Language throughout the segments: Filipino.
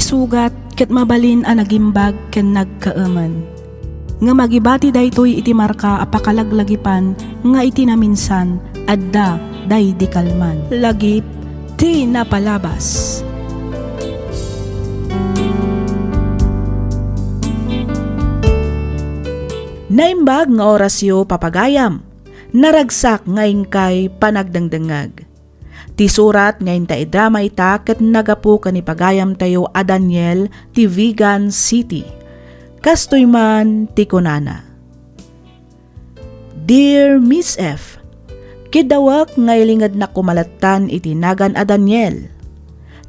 Isugat ket mabalin a nagimbag ken nagkaaman. Nga magibati daytoy iti marka apakalaglagipan nga iti naminsan adda day di kalman. Lagip ti napalabas. Naimbag nga orasyo papagayam. Naragsak ngayon kay panagdangdangag. Ti surat ngayon ta idrama ita ket nagapu kanipagayam tayo a Daniel ti Vigan City. Kastoy man ti kunana. Dear Miss F, kidawak ngaylingad na kumalatan iti nagan a Daniel.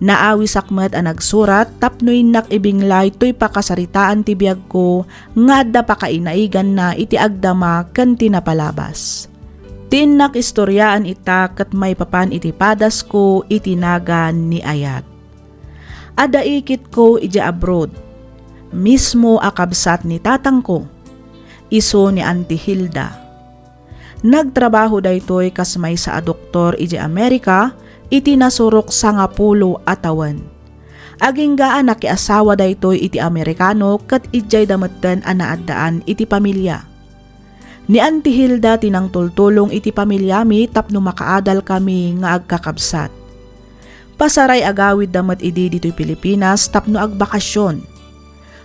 Naawi sakmet a nagsurat tapnoy nakibinglay to'y pakasaritaan ti biyag ko nga adda pakainaigan na iti agdama ken tinapalabas. Tinak istoryaan ita ket may papan iti padas ko iti nagan ni Ayat. Ada ikit ko iti abroad. Mismo akabsat ni tatang ko. Iso ni Auntie Hilda. Nagtrabaho daytoy kasmay sa doktor iti Amerika iti nasurok sa 10 atawan. Aging gaan nakiasawa daytoy iti Amerikano ket ijay dametten a naaddaan iti pamilya. Ni Auntie Hilda tinang tultulong iti pamilyami tapno makaadal kami nga agkakabsat. Pasaray agawid damet idi dito'y Pilipinas tapno agbakasyon.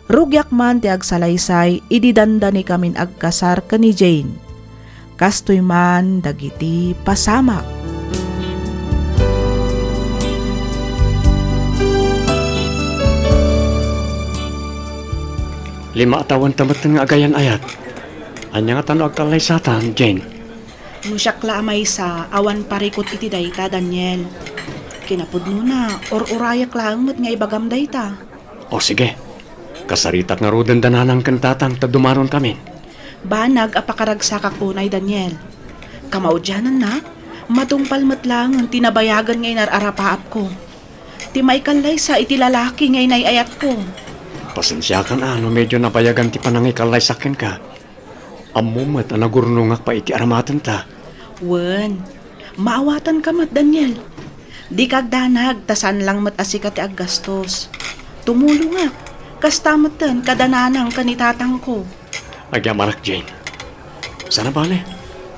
Rugyak man ti agsalaysay idi dandani kamin agkasar ken ni Jane. Kastoy man dagiti pasamak. Lima atawan tamat nga agayan Ayat. Anya nga tanong agkalaysatan, Jane. Musyakla amay sa awan parikot iti dayta, Daniel. Kinapudno na, or urayak lang mo't nga ibagam dayta. O sige, kasaritak nga rudan dananang kantatang tadumaron kami. Banag apakaragsak unay, Daniel. Kamaudyanan na, matungpalmat lang ang tinabayagan ngay nararapaap ko. Ti may kalay sa iti lalaki ngay naiayat ko. Pasensya ka na, medyo napayagan ti panangikalay sakin ka. Amumat na nagurnungak pa iti aramatan ta. Wen, maawatan ka mat, Daniel. Di kagdanag, tasan lang mat asika ti aggastos. Tumulo nga, kastamatan kadananang kanitatang ko. Agyamarak, Jane. Sana bale,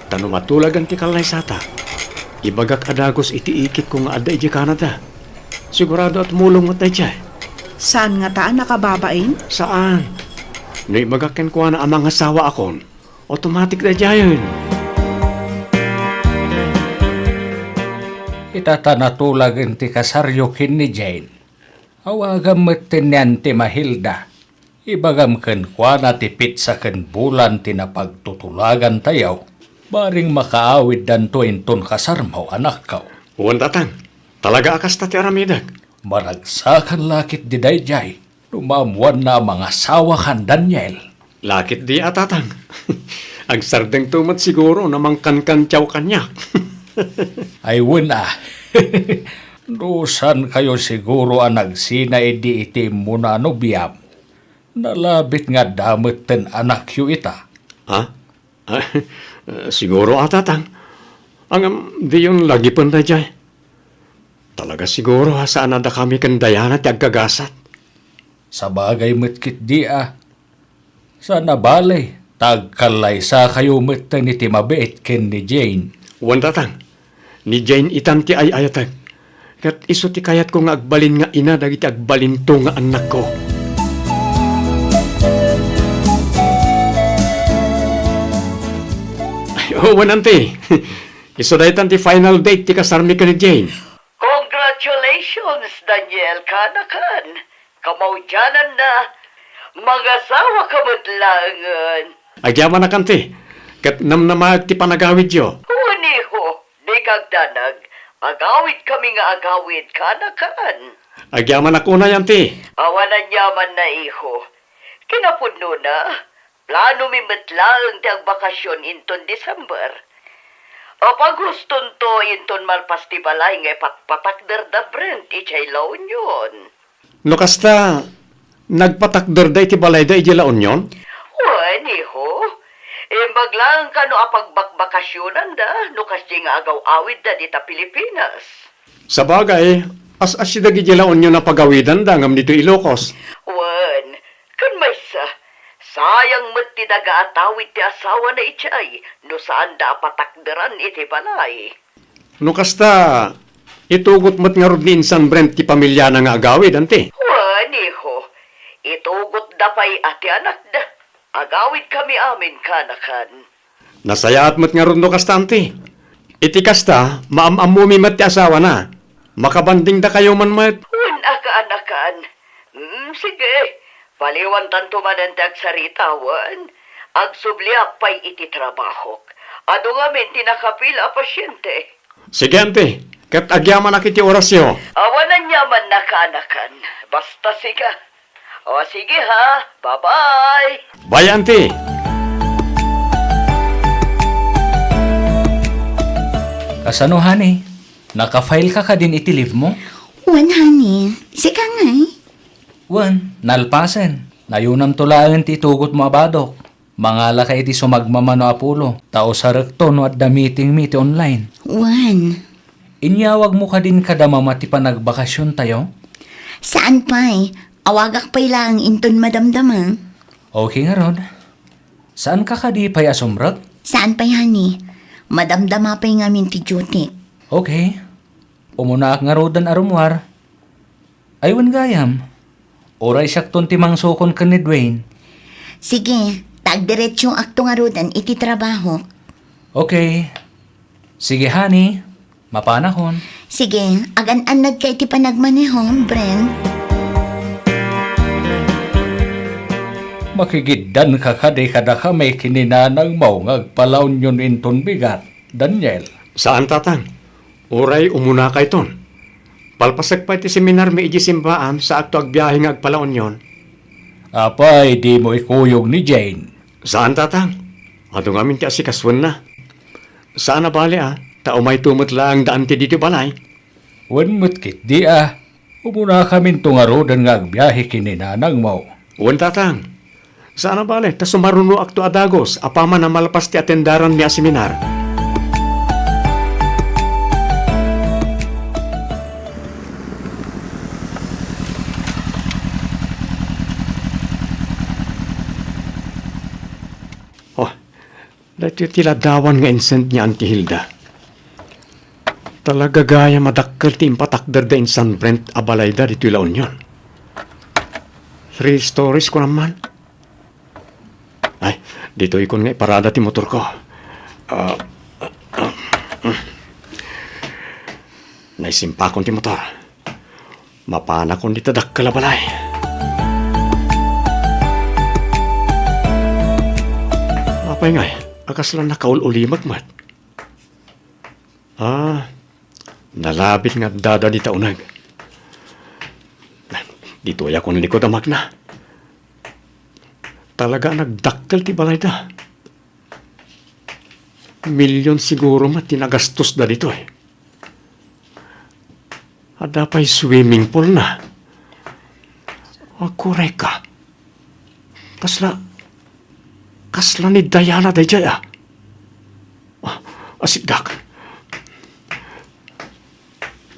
tanumatulag ti kalay sata. Ibagak adagos iti ikit ko nga ada iti Canada. Sigurado at mulong at tayo. Saan nga taan nakababain? Saan? No ibagakin ko na amang asawa akon. Automatic na dyan. Itatanatulag ti kasaryo kin ni Jane. Awagam metin niyan ti Mahilda. Ibagam ken kwa na ti pizza ken bulan ti napagtutulagan tayaw. Baring makaawid dan to inton kasarmaw anak kaw. Uwan tatang, talaga akas ta ti aramidag. Maragsakan lakit di dayjay. Lumamuan na mga asawa kan Daniel. Lakit di atatang. Ang sardeng tumat siguro namang kan-kan-tiyaw kanyak. Ay wala. Dusan kayo siguro ang nagsina edi iti muna no biyam. Nalabit nga damit ten anak yu ita. Ha? Siguro atatang. Ang di yun lagi pun na dyan. Talaga siguro saan nada kami kandayana ti agkagasat. Sa bagay metkit di Sa nabalay, tagkalaysa kayo metten iti mabait ken ni Jane. Uwan tatang, ni Jane itan ti ay-ayatag. Kat iso ti kayat ko nga agbalin nga ina dagiti agbalin to nga anak ko. Ay, uwan ante. Iso dahitan ti final date ti kasarmi ka ni Jane. Congratulations, Daniel Kanakan. Kamaudyanan na. Mag-asawa ka matlangan. Agyaman na kante. Kat namnamag ti panagawid yo. Uniho, di kagdanag. Agawid kami nga agawid Kanakan. Agyaman ako na yan ti. Awanan yaman na iho. Kinapudno na. Plano mi matlang ti agbakasyon inton December. Apag guston to inton malpastibalay nga patpatakder da Brent ichay laon yun. No kasta, nagpatakder da iti balay da iti laon yon? Niho. Imbag lang ka no apagbakbakasyonan da, no kasi nga agaw-awid da dita Pilipinas. Sa bagay, As sida gijilaon nyo na pagawidan da ngam dito Ilocos. Wan, kan may sayang mo't ti daga-atawid ti asawa na itiyay, no saan da patakderan iti balay. No kasta, itugot mo't nga rod ni Insan Brent ti pamilya na nga agawid, ante. Wan, iho, itugot da pa'y ati anak da. Agawid kami amin kanakan. Nasayaat mo't nga rod no kasta, ante. Iti kasta, maamamumi mat ti asawa na. Makabanding da kayo man mat. Wan, aka-anakan. Sige. Paliwantan tumanan ti agsaritawan, agsubliak pa'y iti trabahok. Ado nga min tinakapila pasyente. Sige, ante. Kat agyaman na kiti orasyo. Awanan yaman na kaanakan. Basta siga. O sige ha, bye-bye. Bye, ante. Kasano, honey? Naka-file ka din iti leave mo? Wan, honey. Sika nga eh. Wan, nalpasen. Nayunam tulaan ti tugot mo abadok. Mangala ka iti sumagmamano apulo. Tao sa rekto no at da meeting ti online. Wan. Inyawag mo ka din kadamama ti panagbakasyon tayo? Saan pa'y? Awagak pa'y lang inton madamdama. Okay nga rod. Saan ka kadi pa'y asumrag? Saan pa'y, honey? Madamdama pa'y ngamin ti duty. Okay. Umunaak nga rodan arumwar. Aywan gayam. Oray sakton ti mangsukon ka ni Dwayne. Sige, tagdiretsyong akto nga rodan iti trabaho. Okay. Sige, honey. Mapanahon. Sige, agan-anad ka iti panagmanehon, Brent. Makigiddan ka kadi kada ka may kininanang maungag palaon yun inton bigat. Daniel. Saan tatang? Uray umuna kay ton. Palpasag pa iti seminar may iji simbaan sa akto agbiyahe nga agpalaon yon. Apay, di mo ikuyog ni Jane. Saan tatang? Adong amin ti asikaswan na. Saan na bali Tao may tumot lang daan ti dito balay. Wan mutkit di Umuna kami tungarodan nga agbiyahe kininanang mo. Uwan tatang. Saan na bali? Ta sumaruno akto adagos. Apama na malapas ti atendaran niya seminar. Dahil tiladawan nga insent niya Auntie Hilda. Talaga gaya madakkel ti impatakder da insan Brent abalayda dito ilaon yun. 3 stories ko naman. Ay, dito ikon nga iparada ti motor ko. Naisimpakon ti motor. Mapana kon dito dakkel abalay. Apay nga akas lang nakaul-ulimag mat. Nalabit nga dada di taunag. Dito ay akong likod amag na. Talaga nagdakkel ti balay da. Milyon siguro mat tinagastos da dito eh. Ada pa'y swimming pool na. Akuray ka. Kasla ni Diana day jaya. Asigdak.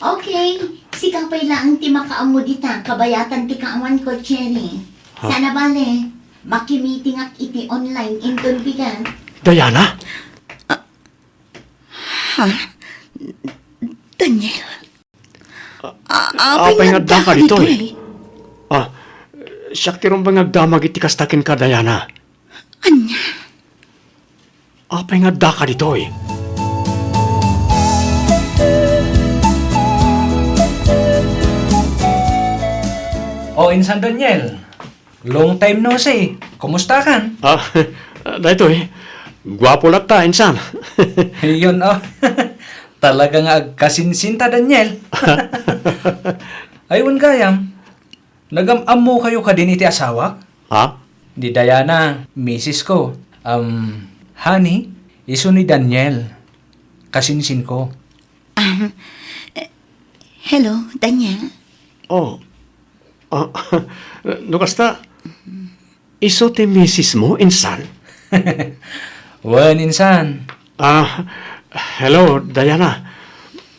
Okay, sika pa'y lang ti makaamu dita, kabayatan ti kaawan ko, Cherry. Sana bale, makimiting ak iti online inton bigan. Diana? Daniel. Apay nga da ka dito eh. Siyak tirong bang agdamag iti kastakin ka, Diana? Anya? Apay nga da ka dito eh. O, Insan Daniel. Long time no see. Kumusta kan? Dito eh. Gwapo lang ta, insan. Yun, Talagang agkasinsinta, Daniel. Ayun gayam. Nagam-am mo kayo ka din iti asawa? Ha? Di Diana, misis ko. Honey, iso ni Daniel. Kasinsin ko. Hello, Daniel. Oh. No kasta, iso ti misis mo, insan? Wan, Insan. Hello, Diana.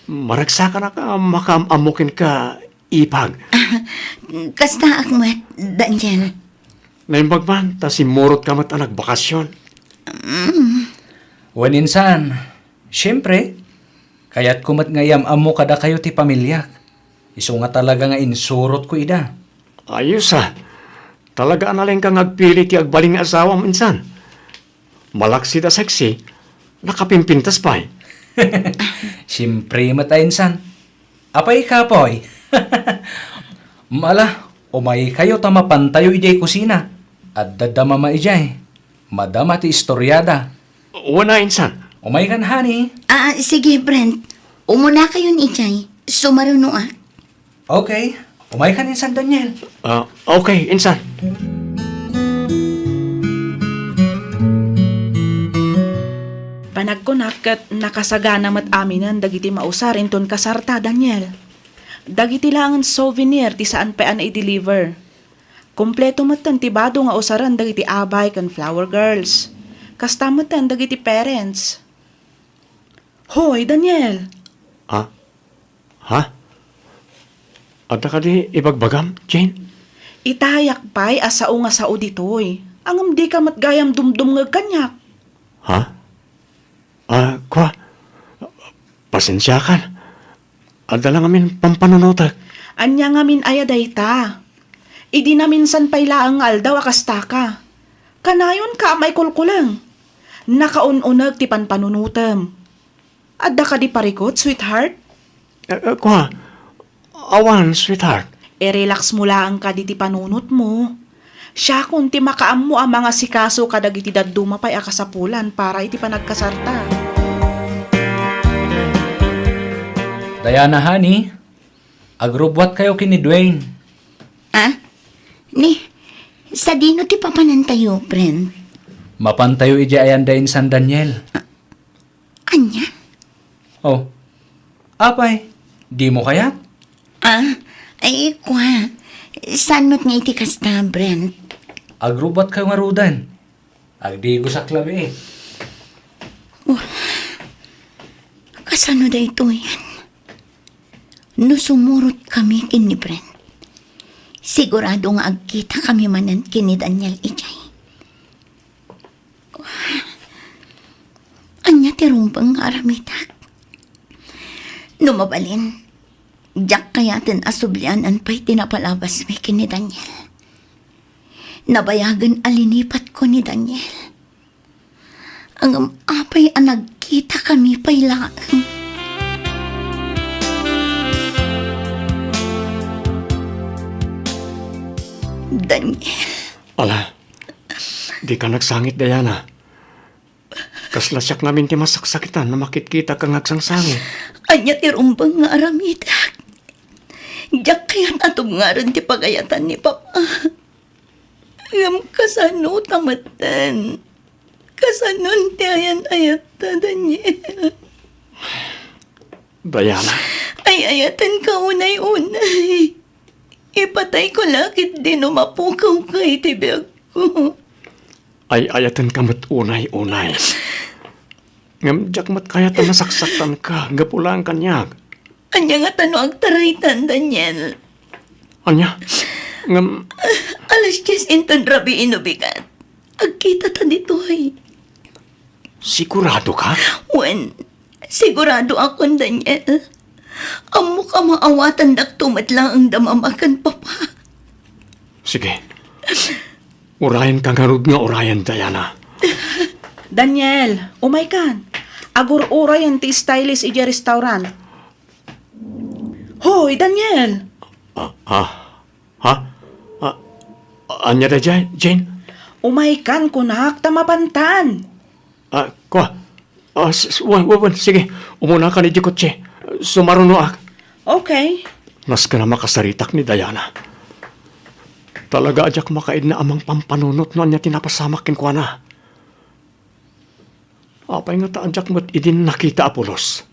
Maragsa ka na ka, makamamukin ka, ipag. Kasta akmat, Daniel. Naimbag man, ta simurot ka mat anak bakasyon. Waninsan, siyempre, kaya't kumat ngayam amo kada kayo ti pamilya. Iso nga talaga nga insurot ko ida. Ayos Talaga analing kang agpili ti agbaling nga asawa minsan. Malaksi da seksi, nakapimpintas pa eh. Siyempre matainsan. Apay ka poy. Mala, umay kayo tamapantayo ijay kusina. At dadama ma ijay. Madama ti istoryada. Una insan. Umay kan hani. Sige, Brent. Umuna kayo ni Ichay. Sumaruno ah. Okay, umay kan insan Daniel. Okay, insan. Panagkunak kat nakasagana mat aminan dagiti mausarin ton kasarta, Daniel. Dagiti lang ang souvenir ti saan pa i-deliver. Kompleto matan ti bado nga usaran dagiti abay kan flower girls. Kasta matan dagiti parents. Hoy, Daniel! Ha? Ada ka di ibagbagam, Jane? Itayak pa'y asao nga sao ditoy. Angam di ka matgayam dumdum nga kanyak. Ha? Kwa? Pasensya kan. Ada lang amin pampanunotak. Anya nga min ayaday ta. Idi na minsan pa'y laang aldaw akasta ka. Kanayon ka may kulkulang. Nakaununag ti panpanunutam. Adda ka di parikot, sweetheart? Kwa? Awan, sweetheart. Relax mo lang ka di ti panunot mo. Siya kung ti makaam mo ang mga sikaso kadag iti daduma pa'y akasapulan para iti panagkasarta. Diana honey, agrubwat kayo kini Dwayne. Sa dino ti papanantayo, Brent? Mapantayo ija ayan dahin San Daniel. Anya? Oh, apay, di mo kayat? Kwa. Saan mo't nga iti kasta, Brent? Agrubwat kayo nga rudan. Agdigo sa klabe eh. Kasano da ito yan? No sumurot kami kini Brent. Sigurado nga agkita kami manan kini Daniel Ichay. Anya ti rumbang aramitak. No mabalin, jak kayatin asublianan pa'y tinapalabas may kini Daniel. Nabayagan alinipat ko ni Daniel. Ang apay ang nagkita kami pa'y lang. Daniel. Ala, di ka nagsangit, Diana. Kaslasyak namin ti masaksakitan na makitkita kang nagsangsangit. Anya ti rumbang nga aramitak. Jak kaya't atong nga rin ti pagayatan ni Papa. Ngam kasano tamatan. Kasanon ti ayan-ayata, Daniel. Diana, Ay ayatan ka unay-unay. Ipatay ko lakit din umapukaw kay tibiyag ko. ay ayatan ka mat unay-unay. Ngamjak mat kayat na nasaksaktan ka, gapulang kanyag. Anya nga tano agtaraytan, Daniel. Anya, ngam, Alas 10 inton rabi inubikat. Agkita ta dito ay. sigurado ka? Wen, sigurado akong Daniel. Amo ka maawatan daktumat lang ang damamakan, Papa. Sige. Urayan kang harod nga urayan, Diana. Daniel, umay kan. Agur-uray ang ti stylist ija restaurant. Hoy, Daniel! Anya da, Jane? Umay kan kunak tamapantan. Kwa? Sige, umuna ka ni Jikotse. Sumaruno ak. Okay. Nas ka na makasaritak ni Diana. Talaga ajak makaid na amang pampanunot no anya tinapasamakin kwa na. Apay nga taan jak mo't idin nakita Apolos.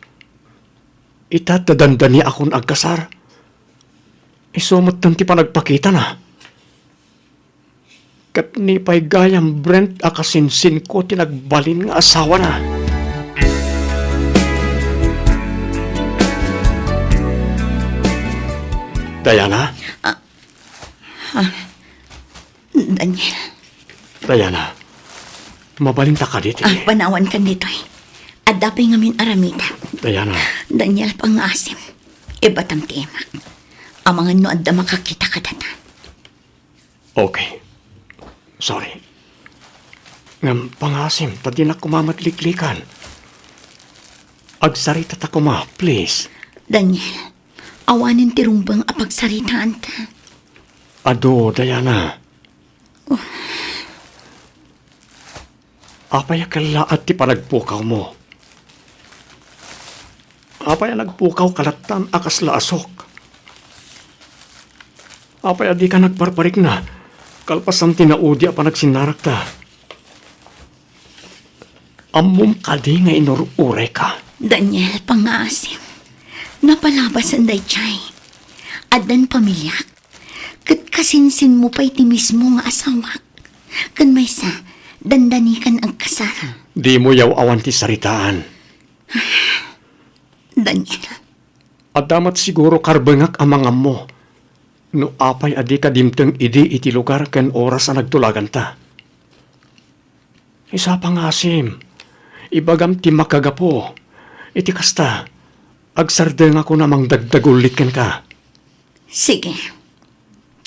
Itatadandani akong agkasar. Isumot tanti pa nagpakita na. Kat ni pa'y gayam Brent akasinsin ko tinagbalin nga asawa na. Diana? Daniel, Diana, mabalinta ka dito ang panawan ka nito eh. Adapay ngamin aramida. Diana, Daniel, pangasim. Ibatam timak. Ang mga no adda makakita ka data. okay. Sorry. Ngam pangasim, tadi na kumamatliklikan. Agsarita ta kuma, please. Daniel, awanin tirumbang apagsaritaan ta. Ado, Diana. Apaya kala at ti panagpukaw mo. Apaya nagpukaw kalatan akas laasok. Apaya di ka nagparparik na. Kalpasan tinaudi pa nagsinarak ta. Amom ka di nga inurure ka. Daniel, pangasim. Napalabas ang daychay. Adan pamilyak. Kat kasinsin mo pa iti mismo nga asawak. Kan may sa, dandanikan ang kasal. Di mo yaw awan ti saritaan. Daniel, At damat siguro karbengak amang mo. No apay adi ka dimteng idi iti lugar ken oras na nagtulagan ta. Isa pang asim. Ibagam ti makagapo. Iti kasta. Agsardeng ako namang dagdagulit ken ka. sige.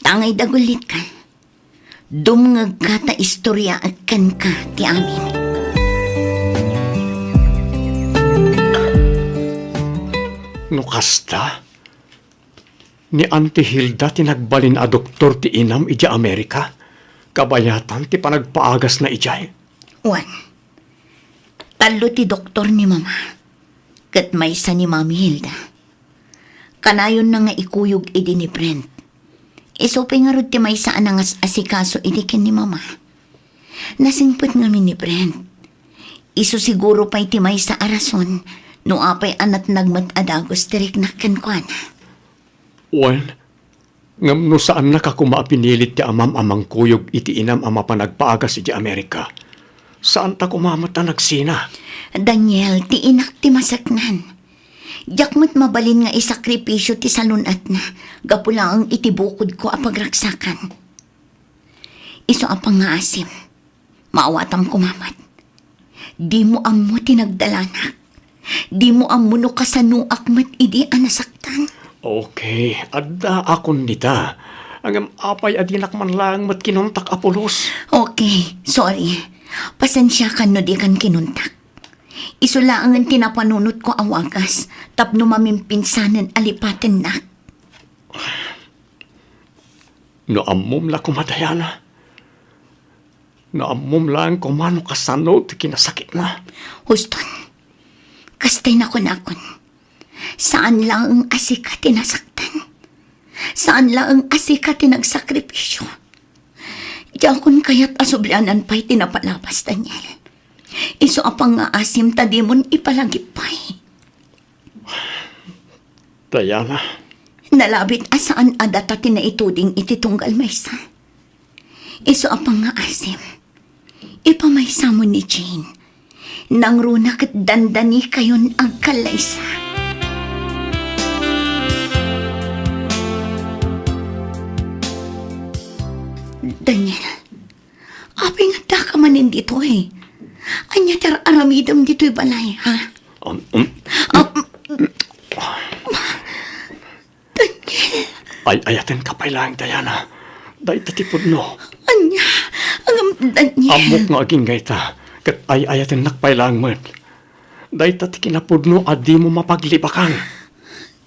Tangay dagulit ka. Dumngag ka ta istorya akan ka ti amin. No kasta? Ni Auntie Hilda tinagbalin a doktor ti inam ija Amerika. Kabayatan ti panagpaagas na ijay. Juan, talo ti doktor ni mama. Kat may sa ni Mami Hilda. Kanayon na nga ikuyog idi ni Brent. Isopay nga rod ti may saan nga asikaso idi ken ni mama. Nasingpot nga ni Brent. Iso siguro pa'y ti may sa arason no apay anat nagmatadagos tirik na kenkwana. Wen, ngam no saan nakakuma pinilit ti amam-amang kuyog iti inam ama panagpaagas iti Amerika. Saan ta kumamata nagsina? Daniel, ti inak ti masaknan. Jakmat mabalin nga isakripisyo ti salunat na. Gapula ang itibukod ko apagragsakan. Iso apang nga asim. Maawatam kumamat. Di mo ammo tinagdalanak. Di mo ammo no kasanuak mat idi anasaktan. Okay, adda akon nita. Ang apay adinak man lang mat kinuntak apulos. Okay, sorry. Pasensya ka no di kan kinuntak. Isula ang tinapanunot ko awagas, tapno mamimpinsanan alipaten na. No ammom la kumadayana. No ammom lang kumano kasano ti kinasakit na. Huston, kastay na nakon. Saan lang ang asika tinasaktan? Saan lang ang asika tinagsakripisyo? Diyan kaya't asublianan pa'y tinapalabas, Daniel. Iso apang nga asim tadimon ipalagipay. Diana, Nalabit asaan adata tinaituding ititunggal maysa. Iso apang nga asim. Ipamaysa mo ni Jane. Nang runa kat dandani kayon ang kalaysa. Daniel, apay nga da ka manin dito eh. Anya tar aramidam dito'y balay, ha? Daniel, ay ayaten kapay lang, Diana. Day tatipod no. anya, Daniel. Amok nga aging gayta. Kat ay ayaten nakpay lang man. Day tatikinapod no adi mo mapaglibakan.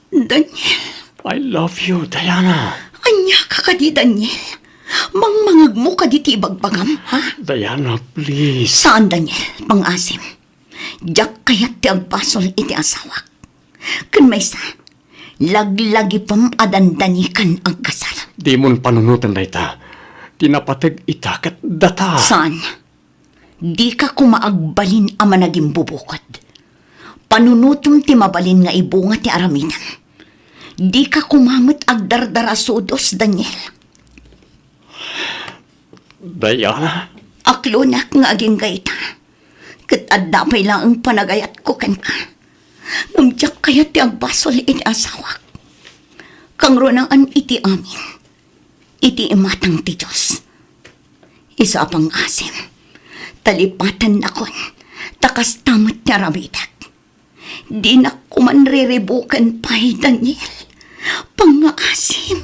Daniel, I love you, Diana. anya ka kadi, Daniel. Mangmangag mo kadi ti ibagbagam, ha? Diana, please. Saan, Daniel? Pangasim. Diyak kayat ti agbasol iti asawak. Kun may sa, laglagi pam adandanikan ang kasal. Di mon panunutan na ita. Tinapatag ita kat data. Saan? Di ka kumaagbalin ama naging bubukod. Panunutom ti mabalin nga ibunga ti araminan. Di ka kumamot agdardarasodos, Daniel. Diana, Aklunak nga aging gayta. Kat adapay lang ang panagayat ko kan ka. Ngamdiyak kaya ti agbasol iti asawak. kang ronaan iti amin, iti imatang ti Diyos. Isa pang asim, talipatan akon, takas tamot niya rabitak. Di na kumanriribukan pa'y Daniel, pangaasim.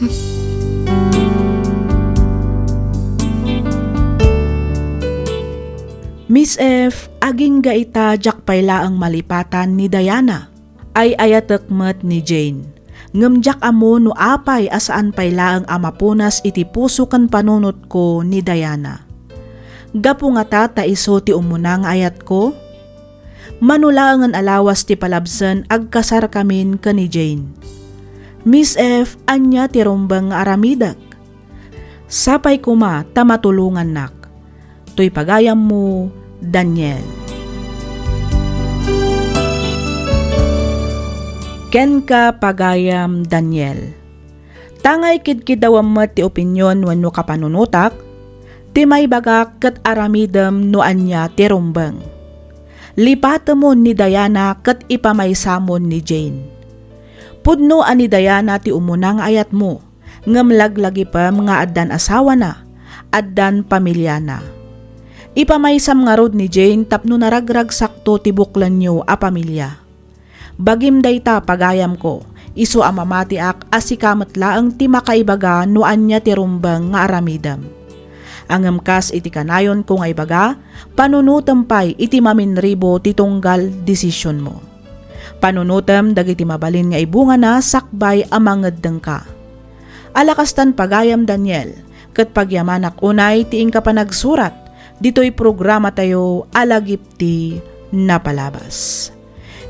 Miss F, aging gaita jak payla ang malipatan ni Diana. Ay ayatekmet ni Jane. Ngemjak amo no apay asaan payla ang amapunas iti puso kan panunot ko ni Diana. Gapu nga ta iso ti umunang ayat ko. Manulangan alawas ti palabsen agkasar kamin ka ni Jane. Miss F, anya ti rumbang aramidak. Sapay kuma tamatulungan nak. To'y pagayam mo, Daniel. Ken ka pagayam Daniel. Tangay kidkidawam mo ti opinyon wenno kapanunutak, ti may bagak ket aramidem no anya ti rumbeng. Lipatemon ni Diana ket ipamaysamon ni Jane. Pudno ani Diana ti umunang ayat mo, ngem laglagi pa mga addan asawa na, addan pamilya na. Ipamaysam nga rod ni Jane tapno naragrag sakto ti buklan nyo a pamilya. Bagim dayta pagayam ko, isu amamatiak asikamat laang ti makaibaga no anya ti rumbang nga aramidam. Angem kas iti kanayon ko nga ibaga, panunutampay iti maminribo ti tunggal desisyon mo. Panunutam dagiti mabalin nga ibunga na sakbay amangeddeng ka. Alakastan pagayam Daniel, ket pagyamanak unay tiing ka panagsurat, dito'y programa tayo alagipti na palabas.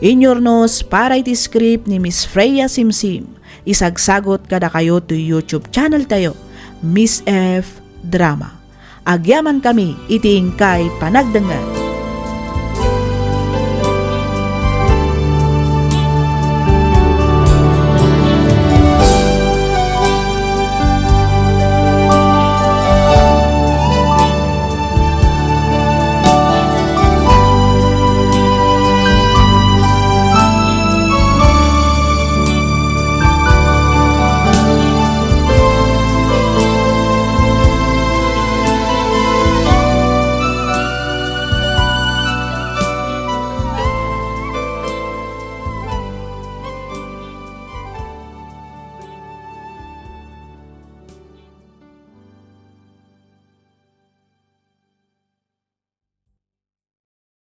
Inyornos para iti script ni Miss Freya Simsim, isagsagot kada kayo to YouTube channel tayo, Miss F Drama. Agyaman kami itiing kay panagdangan.